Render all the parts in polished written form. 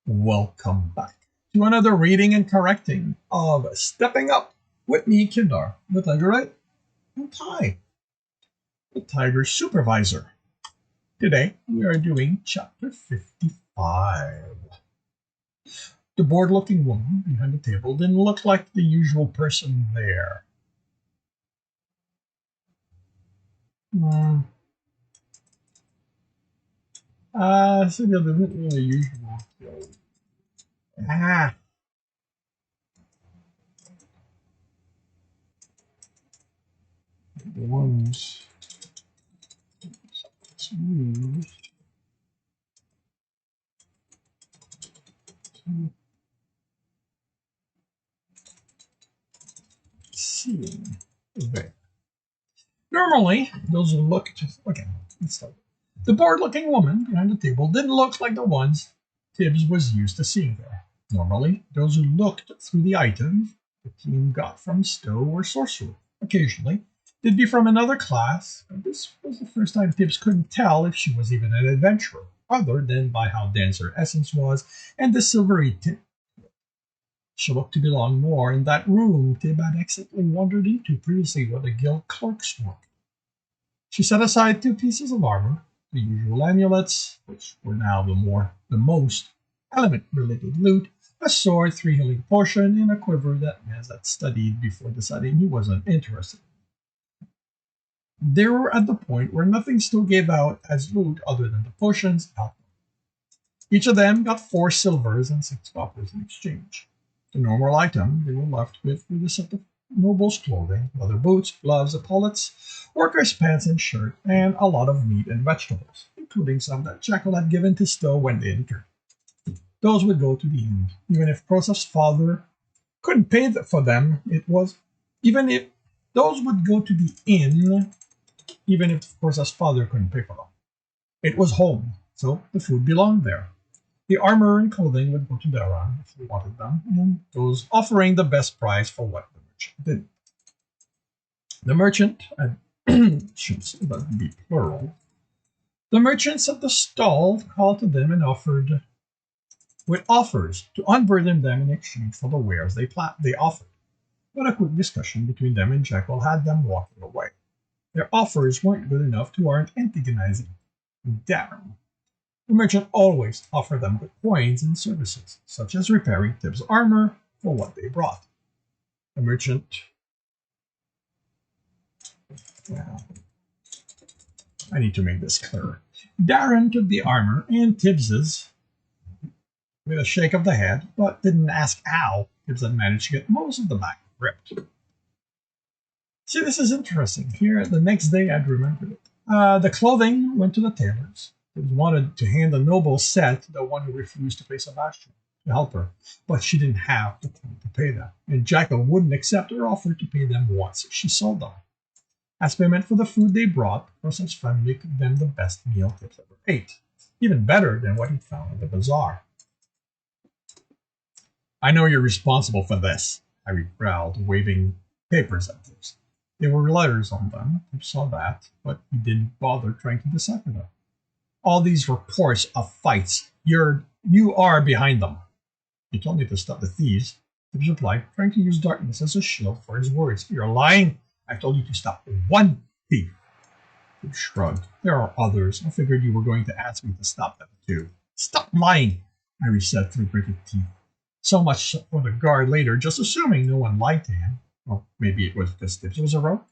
Welcome back to another reading and correcting of Stepping Up with me, Kindar, the Tiger Right, and Ty, the Tiger Supervisor. Today we are doing chapter 55. The bored looking woman behind the table didn't look like the usual person there. Sylvia isn't really usual. Ah, the ones used to see there. Normally, those who looked, okay, let's start. The bored-looking woman behind the table didn't look like the ones Tibs was used to seeing there. Normally, those who looked through the items the team got from Stowe or Sorcerer. Occasionally, they'd be from another class, but this was the first time Tibs couldn't tell if she was even an adventurer, other than by how dense her essence was and the silvery tint. She looked to belong more in that room Tib had accidentally wandered into previously where the guild clerks worked. She set aside 2 pieces of armor, the usual amulets, which were now the most element-related loot, a sword, 3 healing potion, and a quiver that Nez had studied before deciding he wasn't interested. They were at the point where nothing still gave out as loot other than the potions and alcohol. Each of them got 4 silvers and 6 coppers in exchange. The normal item they were left with were a set of nobles' clothing, leather boots, gloves, epaulets, workers' pants and shirt, and a lot of meat and vegetables, including some that Jekyll had given to Stowe when they entered. Those would go to the inn, even if Prosa's father couldn't pay for them. Even if those would go to the inn, even if Prosa's father couldn't pay for them. It was home, so the food belonged there. The armor and clothing would go to Daran if he wanted them, and those offering the best price for what the merchant did. The merchant, should be plural, the merchants at the stall called to them and offered with offers to unburden them in exchange for the wares they offered. But a quick discussion between them and Jekyll had them walking away. Their offers weren't good enough to warrant antagonizing Daran. The merchant always offered them good coins and services, such as repairing Tib's armor for what they brought. The merchant... I need to make this clearer. Daran took the armor and Tibs's with a shake of the head, but didn't ask how Tibs had managed to get most of the back ripped. See, this is interesting. Here, the next day I'd remembered it. The clothing went to the tailors. Tibs wanted to hand the noble set to the one who refused to pay Sebastian to help her, but she didn't have the time to pay them, and Jekyll wouldn't accept her offer to pay them once she sold them. As payment for the food they brought, Prosa's family cooked them the best meal Tibs ever ate, even better than what he'd found at the bazaar. I know you're responsible for this, Harry growled, waving papers at Tibs. There were letters on them, Tibs saw that, but he didn't bother trying to decipher them. All these reports of fights, you are behind them. You told me to stop the thieves, Tibs replied, trying to use darkness as a shield for his words. You're lying. I told you to stop one thief. Tibs shrugged. There are others. I figured you were going to ask me to stop them too. Stop lying, Harry said through gritted teeth. So much for the guard later, just assuming no one lied to him. Well, maybe it was because Tibs was a rogue.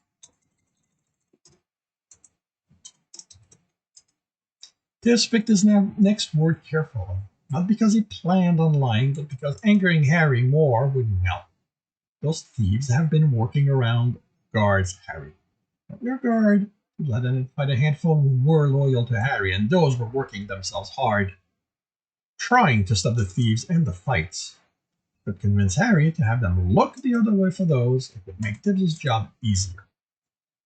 Tibs picked his next word carefully, not because he planned on lying, but because angering Harry more wouldn't help. Those thieves have been working around guards, Harry. Not your guard. He identified a handful who were loyal to Harry, and those were working themselves hard, trying to stop the thieves and the fights. It could convince Harry to have them look the other way for those. It would make Tibbs' job easier.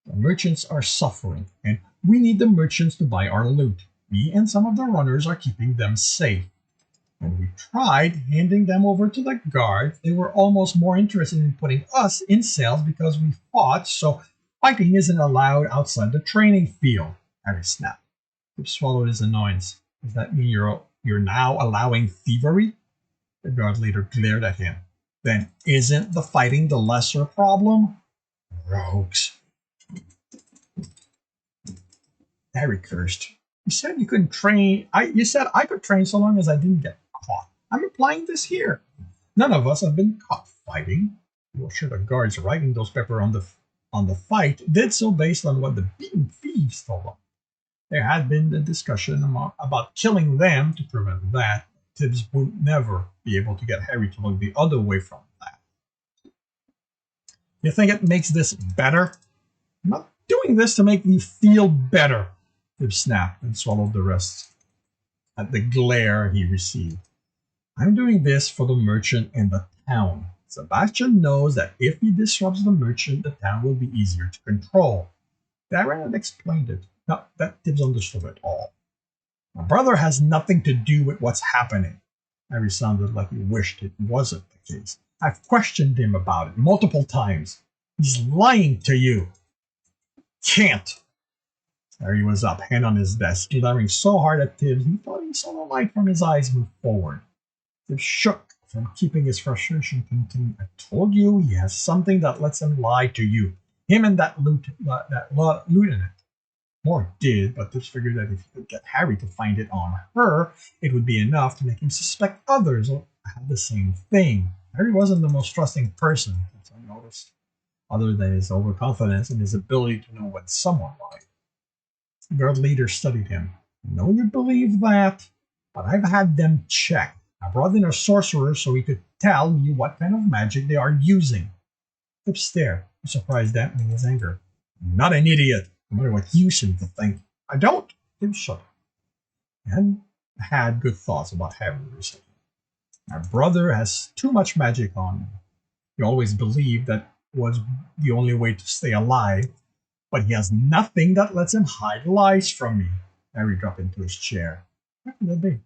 The merchants are suffering, and we need the merchants to buy our loot. Me and some of the runners are keeping them safe. When we tried handing them over to the guards, they were almost more interested in putting us in cells because we fought, so fighting isn't allowed outside the training field, Harry snapped. Tibbs swallowed his annoyance. Does that mean you're You're now allowing thievery? The guard leader glared at him. Then isn't the fighting the lesser problem? Rogues. Harry cursed. You said you couldn't train. You said I could train so long as I didn't get caught. I'm applying this here. None of us have been caught fighting. Well, sure, the guards writing those papers on the fight did so based on what the beaten thieves told them. There had been a discussion about killing them to prevent that. Tibs would never be able to get Harry to look the other way from that. You think it makes this better? I'm not doing this to make you feel better. Tibs snapped and swallowed the rest at the glare he received. I'm doing this for the merchant and the town. Sebastian knows that if he disrupts the merchant, the town will be easier to control. Darren had explained it. Not that Tibs understood it all. My brother has nothing to do with what's happening. Harry sounded like he wished it wasn't the case. I've questioned him about it multiple times. He's lying to you. Can't. Harry was up, hand on his desk, glaring so hard at Tibs he thought he saw the light from his eyes move forward. Tibs shook from keeping his frustration contained. I told you he has something that lets him lie to you. Him and that lieutenant. More did, but Tibs figured that if he could get Harry to find it on her, it would be enough to make him suspect others had the same thing. Harry wasn't the most trusting person, Tibs noticed, other than his overconfidence and his ability to know when someone lied. The guard leader studied him. I know you believe that, but I've had them checked. I brought in a sorcerer so he could tell me what kind of magic they are using. Tibs stared, surprised dampening his anger. I'm not an idiot, no matter what you seem to think. I don't. Tibs shut up. He hadn't had good thoughts about Harry recently. My brother has too much magic on him. He always believed that was the only way to stay alive, but he has nothing that lets him hide lies from me. Harry dropped into his chair. What could that be?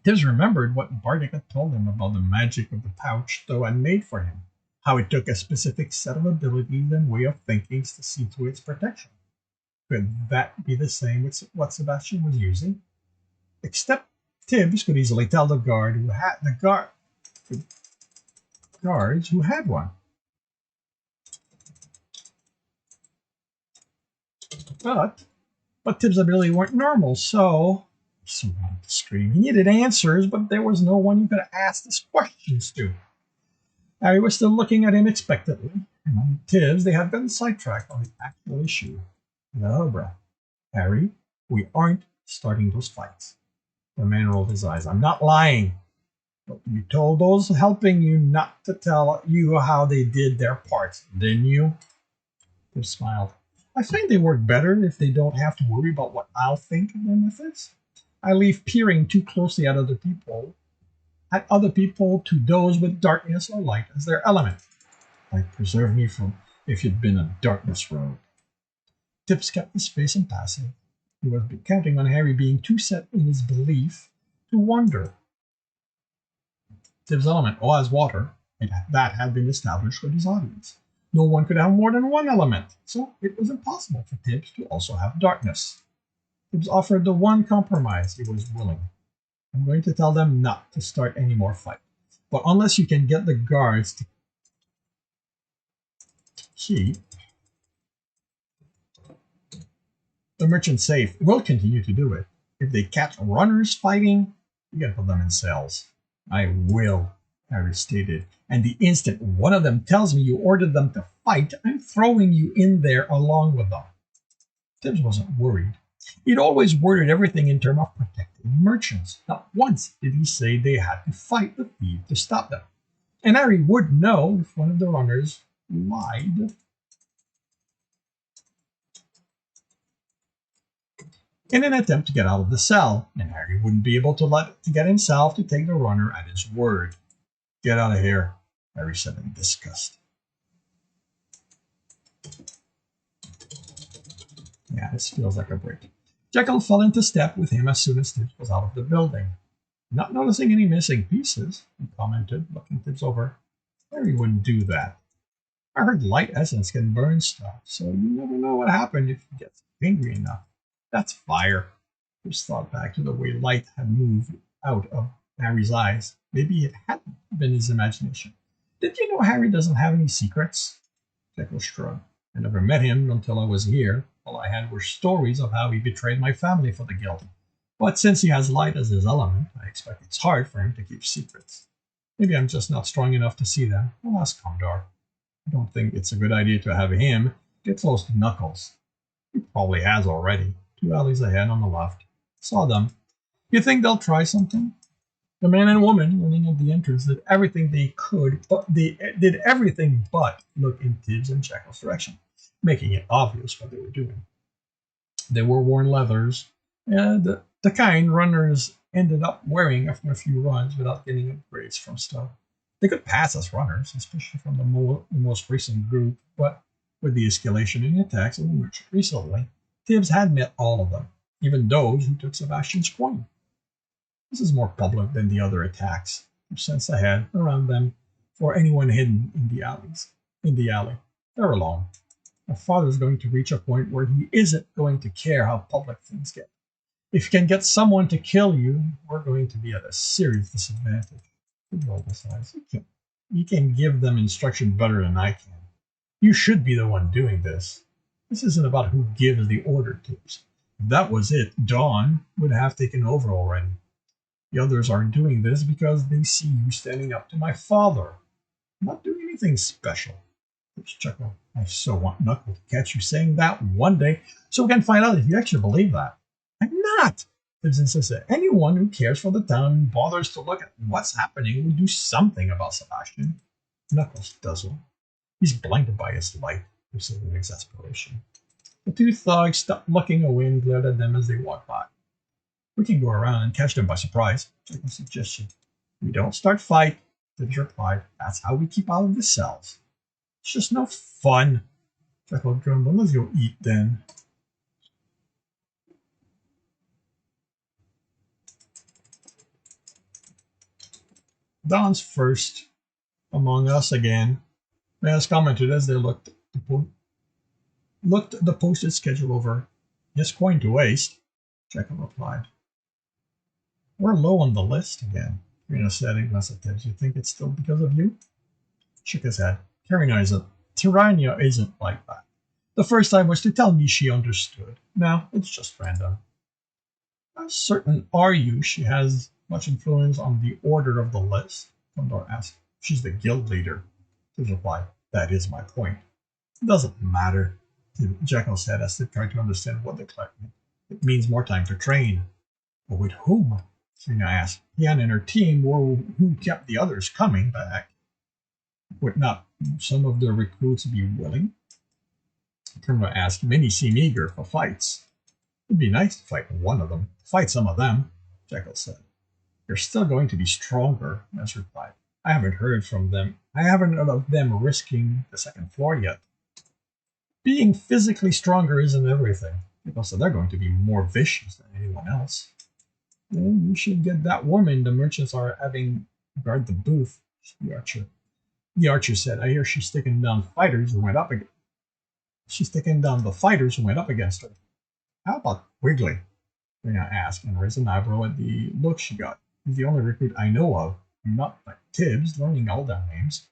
Tibs remembered what Bardic had told him about the magic of the pouch Tho had made for him, how it took a specific set of abilities and way of thinking to see to its protection. Could that be the same with what Sebastian was using? Except Tibs could easily tell the guards who had one. But Tibs' ability weren't normal, so he wanted to scream. He needed answers, but there was no one he could ask these questions to. Harry was still looking at him expectantly, and on Tibs they had been sidetracked on the actual issue. Another breath. Harry, we aren't starting those fights. The man rolled his eyes. I'm not lying. But you told those helping you not to tell you how they did their parts, didn't you? Tibs smiled. I find they work better if they don't have to worry about what I'll think of their methods. I leave peering too closely at other people to those with darkness or light as their element. Like preserve me from if you'd been a darkness rogue. Tibs kept his face impassive. He was counting on Harry being too set in his belief to wonder. Tibs' element, as water, that had been established with his audience. No one could have more than one element, so it was impossible for Tibs to also have darkness. Tibs offered the one compromise he was willing. I'm going to tell them not to start any more fights. But unless you can get the guards to keep the merchant safe, we'll continue to do it. If they catch runners fighting, you can put them in cells. I will, Harry stated. And the instant one of them tells me you ordered them to fight, I'm throwing you in there along with them. Tibs wasn't worried. He'd always worded everything in terms of protecting merchants. Not once did he say they had to fight the thief to stop them. And Harry would know if one of the runners lied. In an attempt to get out of the cell, and Harry wouldn't be able to get himself to take the runner at his word. Get out of here, Harry said in disgust. Yeah, this feels like a break. Jekyll fell into step with him as soon as Tibs was out of the building. Not noticing any missing pieces, he commented, looking Tibs over. Harry wouldn't do that. I heard light essence can burn stuff, so you never know what happened if he gets angry enough. That's fire. Tibbs thought back to the way light had moved out of Harry's eyes. Maybe it hadn't been his imagination. Did you know Harry doesn't have any secrets? Jekyll shrugged. I never met him until I was here. All I had were stories of how he betrayed my family for the guild. But since he has light as his element, I expect it's hard for him to keep secrets. Maybe I'm just not strong enough to see them. I'll ask Condor. I don't think it's a good idea to have him get close to Knuckles. He probably has already. 2 alleys ahead on the left. Saw them. You think they'll try something? The man and woman running at the entrance did everything they could, but they did everything but look in Tibs and Jekyll's direction, making it obvious what they were doing. They wore worn leathers, and the kind runners ended up wearing after a few runs without getting upgrades from stuff. They could pass as runners, especially from the most recent group, but with the escalation in attacks of the merchant recently, Tibbs had met all of them, even those who took Sebastian's coin. This is more public than the other attacks, which sensed ahead around them for anyone hidden in the alleys. In the alley, they're alone. My father's going to reach a point where he isn't going to care how public things get. If you can get someone to kill you, we're going to be at a serious disadvantage. You can give them instruction better than I can. You should be the one doing this. This isn't about who gives the order tips. If that was it, Dawn would have taken over already. The others are doing this because they see you standing up to my father. I'm not doing anything special. Tibbs chuckled. I so want Knuckle to catch you saying that one day so we can find out if you actually believe that. I'm not, Tibbs insisted. Anyone who cares for the town and bothers to look at what's happening will do something about Sebastian. Knuckles doesn't. He's blinded by his light, he said in exasperation. The two thugs stopped looking away and glared at them as they walked by. We can go around and catch them by surprise, Jekyll suggested. We don't start fight, Tibbs replied. That's how we keep out of the cells. It's just no fun. Jekyll grumbled. Let's go eat then. Dawn's first among us again. As commented as they looked the posted schedule over. Yes, coin to waste, Jekyll replied. We're low on the list again, Karina said in glass of Tibbs. You think it's still because of you? Shook his head. Tyrannia isn't like that. The first time was to tell me she understood. Now it's just random. How certain are you she has much influence on the order of the list? Condor asked. She's the guild leader. Tibbs replied. That is my point. It doesn't matter, Jekyll said as they tried to understand what the clerk meant. It means more time to train. But with whom? Trina asked. Yan and her team were who kept the others coming back. Would not some of the recruits be willing? Kermit asked. Many seem eager for fights. It'd be nice to fight one of them. Fight some of them, Jekyll said. You're still going to be stronger, Ness replied. I haven't heard from them. I haven't heard of them risking the second floor yet. Being physically stronger isn't everything. Jekyll said they're going to be more vicious than anyone else. Well, you should get that woman the merchants are having guard the booth, the archer. The archer said, I hear she's taking down fighters who went up against She's taking down the fighters who went up against her. How about Quigley? Rena asked and raised an eyebrow at the look she got. He's the only recruit I know of. I'm not like Tibbs, learning all their names.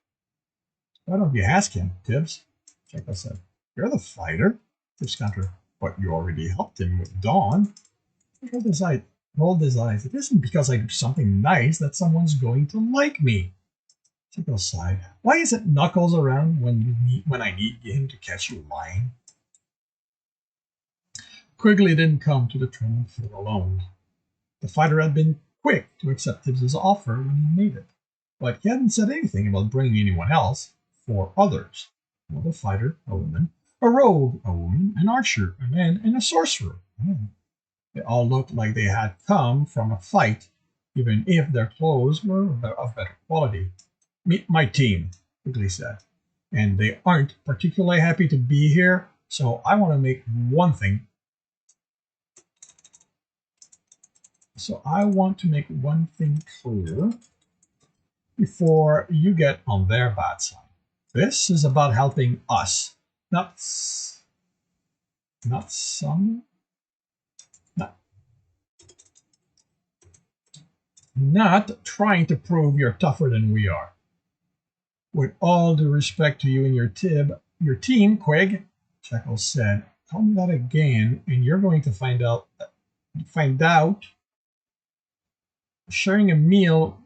Why don't you ask him, Tibbs? Jekyll said. You're the fighter? Tibbs countered. But you already helped him with Dawn. He rolled his eyes. It isn't because I do something nice that someone's going to like me. Jekyll sighed. Why isn't Knuckles around when I need him to catch you lying? Quigley didn't come to the training field alone. The fighter had been quick to accept Tibbs' offer when he made it, but he hadn't said anything about bringing anyone else for others. Another fighter, a woman, a rogue, a woman, an archer, a man, and a sorcerer. They all looked like they had come from a fight, even if their clothes were of better quality. Meet my team, Quigley said, and they aren't particularly happy to be here, so I want to make one thing clear before you get on their bad side. This is about helping us, not Not trying to prove you're tougher than we are. With all due respect to you and your team, Quig, Jekyll said, tell me that again, and you're going to find out sharing a meal.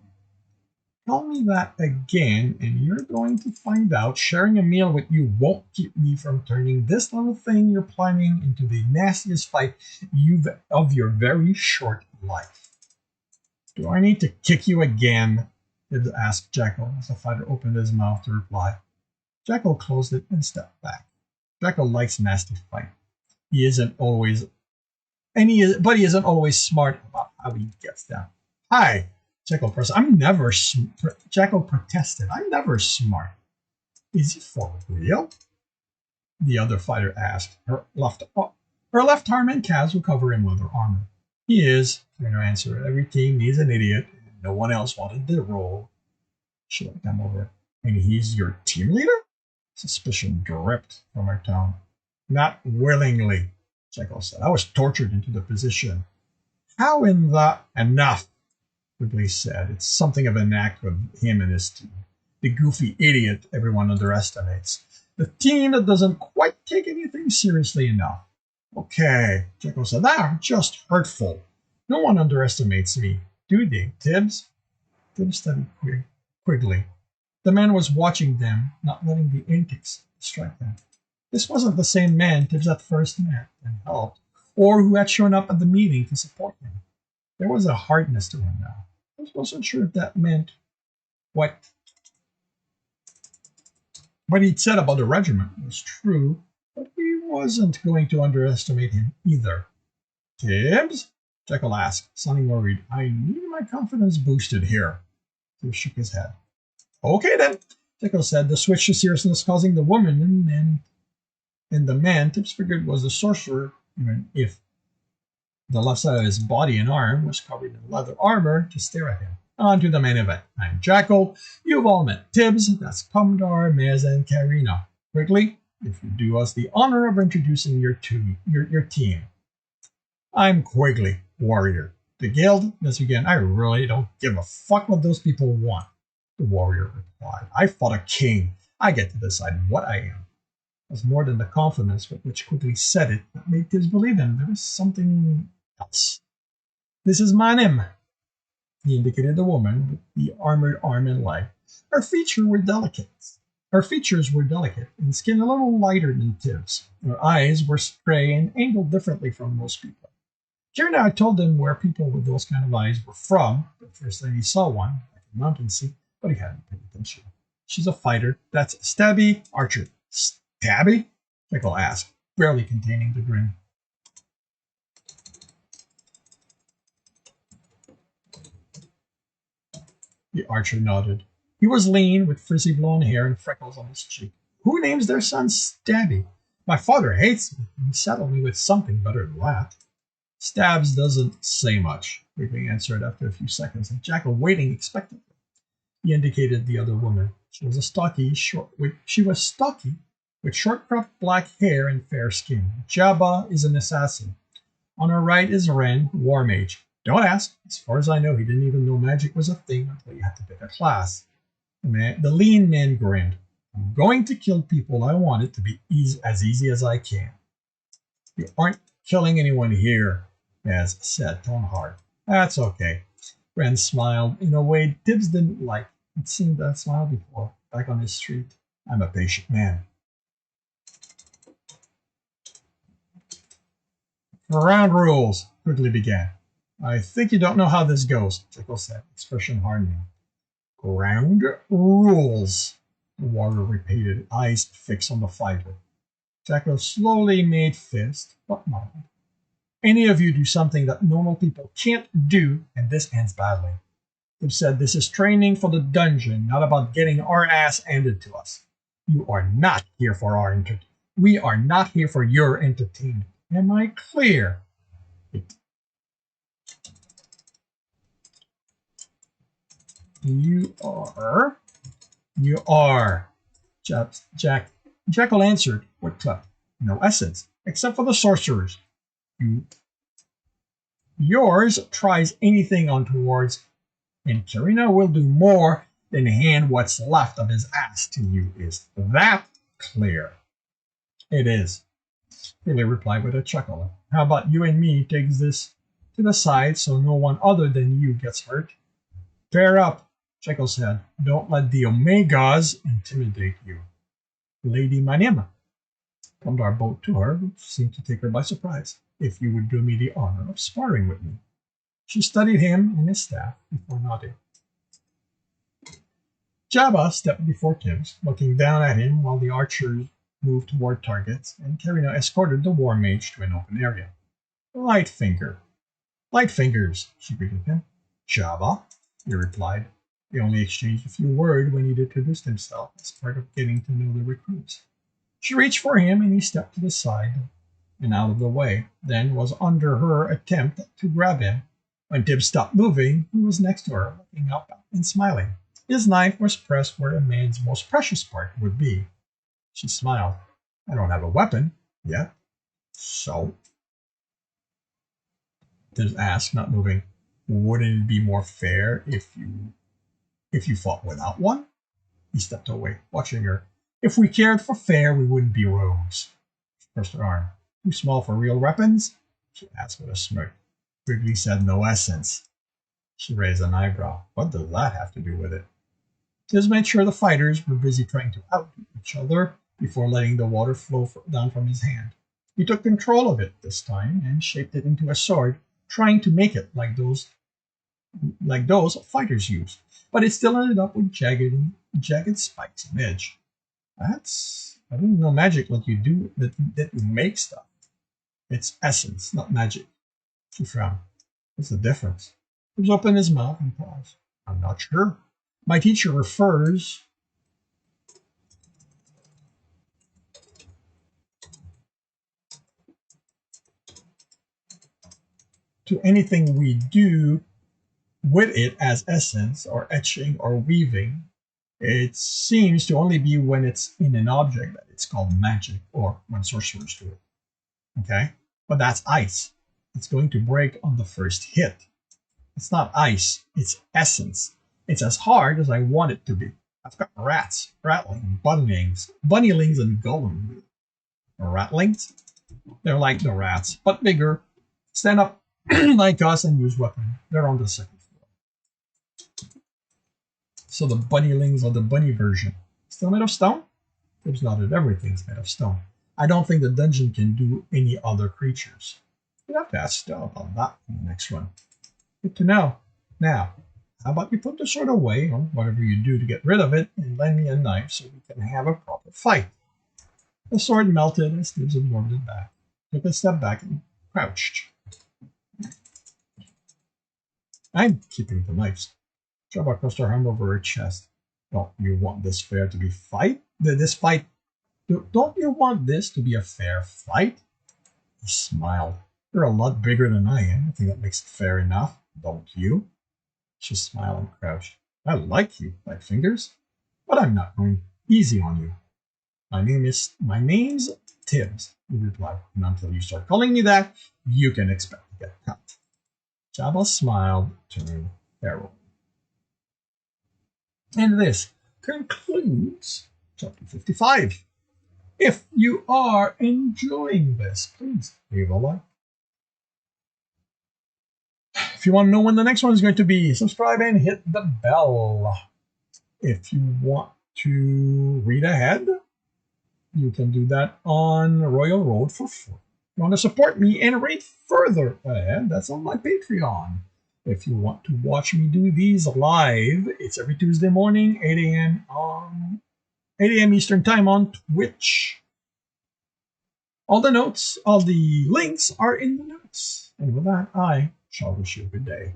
Tell me that again, and you're going to find out sharing a meal with you won't keep me from turning this little thing you're planning into the nastiest fight of your very short life. Do I need to kick you again? Tibs asked Jekyll as the fighter opened his mouth to reply. Jekyll closed it and stepped back. Jekyll likes nasty fight. He isn't always, but he isn't always smart about how he gets down. Hi, Jekyll protested. Jekyll protested. I'm never smart. Is it for real? The other fighter asked. Her left arm and calves were covered in leather armor. He is, Turner answered. Every team needs an idiot. And no one else wanted the role. She looked him over. And he's your team leader? Suspicion dripped from her tone. Not willingly, Jekyll said. I was tortured into the position. How in the... Enough, Quigley said. It's something of an act with him and his team. The goofy idiot everyone underestimates. The team that doesn't quite take anything seriously enough. Okay, Jekyll said. They're just hurtful. No one underestimates me, do they, Tibs? Tibs studied Quigley. The man was watching them, not letting the antics distract them. This wasn't the same man Tibs at first met and helped, or who had shown up at the meeting to support him. There was a hardness to him now. Tibs wasn't sure if that meant what he'd said about the regiment was true, but he wasn't going to underestimate him either. Tibs? Jekyll asked, sounding worried. I need my confidence boosted here. Tibs shook his head. Okay then, Jekyll said, the switch to seriousness causing the woman and the man Tibs figured was the sorcerer, even if the left side of his body and arm was covered in leather armor, to stare at him. On to the main event. I'm Jekyll. You've all met Tibs. That's Pomdar, Mez, and Karina. Quigley, if you do us the honor of introducing your team. I'm Quigley, warrior. The guild, let's begin. I really don't give a fuck what those people want, the warrior replied. I fought a king. I get to decide what I am. It was more than the confidence with which Quigley said it that made Tibs believe him. There was something else. This is my name. He indicated the woman with the armored arm and leg. Her features were delicate and skin a little lighter than Tibs. Her eyes were stray and angled differently from most people. Kieran had told him where people with those kind of eyes were from, the first time he saw one, at the mountain sea, but he hadn't paid attention. She's a fighter. That's Stabby Archer. Stabby? Jekyll asked, barely containing the grin. The archer nodded. He was lean, with frizzy blonde hair and freckles on his cheek. Who names their son Stabby? My father hates me. He saddled me with something better than that. Stabs doesn't say much, Quigley answered after a few seconds, and Jekyll waiting expectantly. He indicated the other woman. She was stocky, with short cropped black hair and fair skin. Jabba is an assassin. On her right is Ren, war mage. Don't ask. As far as I know, he didn't even know magic was a thing until he had to pick a class. The lean man grinned. I'm going to kill people. I want it to be as easy as I can. You aren't killing anyone here, Mez said, tone hard. That's okay. Ren smiled in a way Tibs didn't like. He'd seen that smile before, back on his street. I'm a patient man. Round rules, Quigley began. I think you don't know how this goes, Jekyll said, expression hardening. Ground rules, the warrior repeated, eyes fixed on the fighter. Jekyll slowly made fist, but nodded. Any of you do something that normal people can't do, and this ends badly. They said this is training for the dungeon, not about getting our ass handed to us. You are not here for our entertainment. We are not here for your entertainment. Am I clear? You are. Jekyll answered with clip. No essence, except for the sorcerers. Yours tries anything on towards and Karina will do more than hand what's left of his ass to you. Is that clear? It is, Billy replied with a chuckle. How about you and me takes this to the side so no one other than you gets hurt? Pair up, Jekyll said. Don't let the Omegas intimidate you. Lady Manema, come to our boat to her, which seemed to take her by surprise. If you would do me the honor of sparring with me. She studied him and his staff before nodding. Jabba stepped before Tibs, looking down at him while the archers moved toward targets, and Karina escorted the war mage to an open area. Light fingers, she greeted him. Jabba, he replied. They only exchanged a few words when he introduced himself as part of getting to know the recruits. She reached for him, and he stepped to the side and out of the way, then was under her attempt to grab him. When Tibs stopped moving, he was next to her, looking up and smiling. His knife was pressed where a man's most precious part would be. She smiled. I don't have a weapon yet. So? Tibs asked, not moving. Wouldn't it be more fair if you fought without one? He stepped away, watching her. If we cared for fair, we wouldn't be rogues. She pressed her arm. Too small for real weapons? She asked with a smirk. Wrigley said no essence. She raised an eyebrow. What does that have to do with it? Tibs made sure the fighters were busy trying to outdo each other before letting the water flow down from his hand. He took control of it this time and shaped it into a sword, trying to make it like those fighters use. But it still ended up with jagged spikes and edge. I didn't know magic let you do that you make stuff. It's essence, not magic. She frowned. What's the difference? He opened his mouth and paused. I'm not sure. My teacher refers to anything we do with it as essence or etching or weaving. It seems to only be when it's in an object that it's called magic, or when sorcerers do it. Okay? But that's ice. It's going to break on the first hit. It's not ice, it's essence. It's as hard as I want it to be. I've got rats, rattling, bunnylings, and golem. Ratlings? They're like the rats, but bigger. Stand up like us and use weapon. They're on the second floor. So the bunnylings are the bunny version. Still made of stone? Tibs nodded. Everything's made of stone. I don't think the dungeon can do any other creatures. You'll have to ask Stone about that in the next one. Good to know. Now, how about you put the sword away, or whatever you do to get rid of it, and lend me a knife so we can have a proper fight. The sword melted as Tibs absorbed it back, took a step back, and crouched. I'm keeping the knives. Jabba crossed her arm over her chest. Don't you want this fair to be fight? Don't you want this to be a fair fight? He smiled. You're a lot bigger than I am. I think that makes it fair enough, don't you? She smiled and crouched. I like you, Light Fingers, but I'm not going easy on you. My name's Tibs, he replied, and until you start calling me that, you can expect to get cut. Jabba smiled, turned feral. And this concludes chapter 55. If you are enjoying this, please leave a like. If you want to know when the next one is going to be, subscribe and hit the bell. If you want to read ahead, you can do that on Royal Road for free. If you want to support me and read further ahead, that's on my Patreon. If you want to watch me do these live, it's every Tuesday morning, 8 a.m. Eastern Time on Twitch. All the links are in the notes. And with that, I shall wish you a good day.